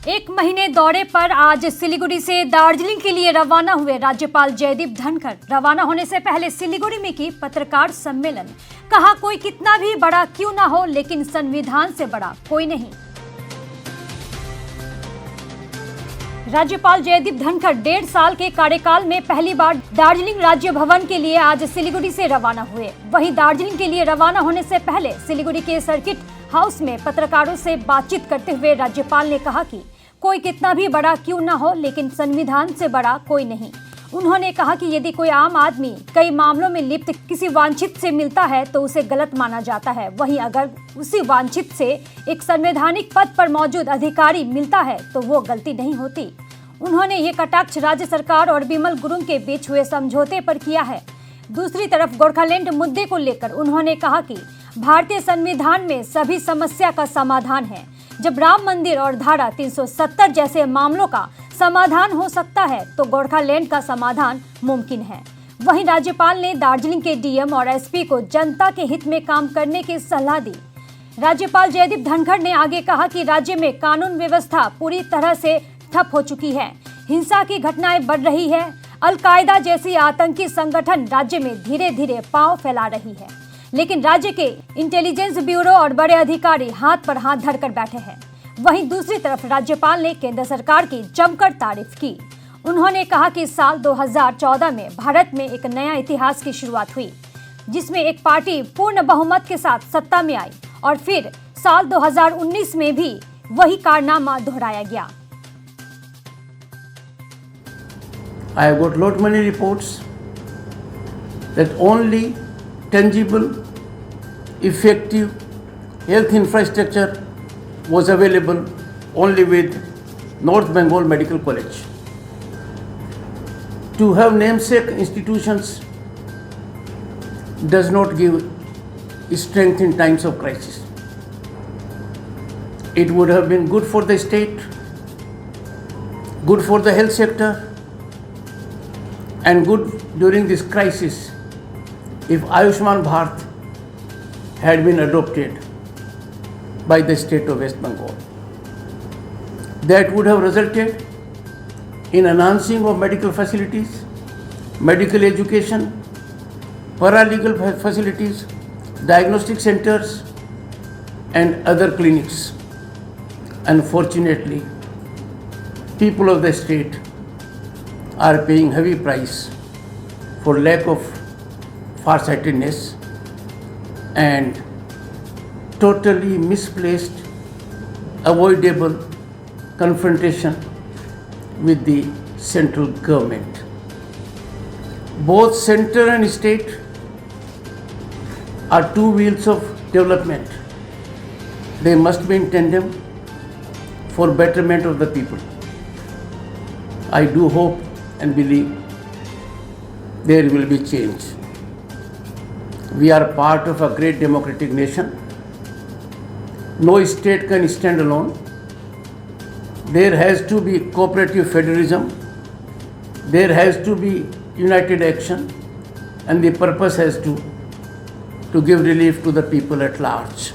एक महीने दौरे पर आज सिलीगुड़ी से दार्जिलिंग के लिए रवाना हुए राज्यपाल जयदीप धनखड़ रवाना होने से पहले सिलीगुड़ी में की पत्रकार सम्मेलन। कहा, कोई कितना भी बड़ा क्यों ना हो, लेकिन संविधान से बड़ा कोई नहीं। राज्यपाल जयदीप धनखड़ 1.5 साल के कार्यकाल में पहली बार दार्जिलिंग राज्य भवन के लिए आज सिलीगुड़ी से रवाना हुए। वहीं दार्जिलिंग के लिए रवाना होने से पहले सिलीगुड़ी के सर्किट हाउस में पत्रकारों से बातचीत करते हुए राज्यपाल ने कहा कि कोई कितना भी बड़ा क्यों ना हो, लेकिन संविधान से बड़ा कोई नहीं। उन्होंने कहा कि यदि कोई आम आदमी कई मामलों में लिप्त किसी वांछित से मिलता है तो उसे गलत माना जाता है। वहीं अगर उसी वांछित से एक संवैधानिक पद पर मौजूद अधिकारी मिलता है तो वो गलती नहीं होती। उन्होंने ये कटाक्ष राज्य सरकार और बिमल गुरुंग के बीच हुए समझौते पर किया है। दूसरी तरफ गोरखालैंड मुद्दे को लेकर उन्होंने कहा कि भारतीय संविधान में सभी समस्या का समाधान है। जब राम मंदिर और धारा 370 जैसे मामलों का समाधान हो सकता है तो गोरखालैंड का समाधान मुमकिन है। वहीं राज्यपाल ने दार्जिलिंग के डीएम और एसपी को जनता के हित में काम करने की सलाह दी। राज्यपाल जयदीप धनखड़ ने आगे कहा कि राज्य में कानून व्यवस्था पूरी तरह से ठप हो चुकी है। हिंसा की घटनाएं बढ़ रही है। अल-कायदा जैसी आतंकी संगठन राज्य में धीरे धीरे पांव फैला रही है, लेकिन राज्य के इंटेलिजेंस ब्यूरो और बड़े अधिकारी हाथ पर हाथ धरकर बैठे हैं। वहीं दूसरी तरफ राज्यपाल ने केंद्र सरकार की जमकर तारीफ की। उन्होंने कहा कि साल 2014 में भारत में एक नया इतिहास की शुरुआत हुई, जिसमें एक पार्टी पूर्ण बहुमत के साथ सत्ता में आई और फिर साल 2019 में भी वही कारनामा दोहराया गया। I have got lot many reports that only tangible, effective health infrastructure was available only with North Bengal Medical College. To have namesake institutions does not give strength in times of crisis. It would have been good for the state, good for the health sector, and good during this crisis if Ayushman Bharat had been adopted by the state of West Bengal. That would have resulted in enhancing of medical facilities, medical education, paralegal facilities, diagnostic centers and other clinics. Unfortunately, people of the state are paying heavy price for lack of farsightedness and totally misplaced, avoidable confrontation with the central government. Both center and state are two wheels of development. They must be in tandem for betterment of the people. I do hope and believe there will be change. We are part of a great democratic nation. No state can stand alone. There has to be cooperative federalism. There has to be united action, and the purpose has to give relief to the people at large.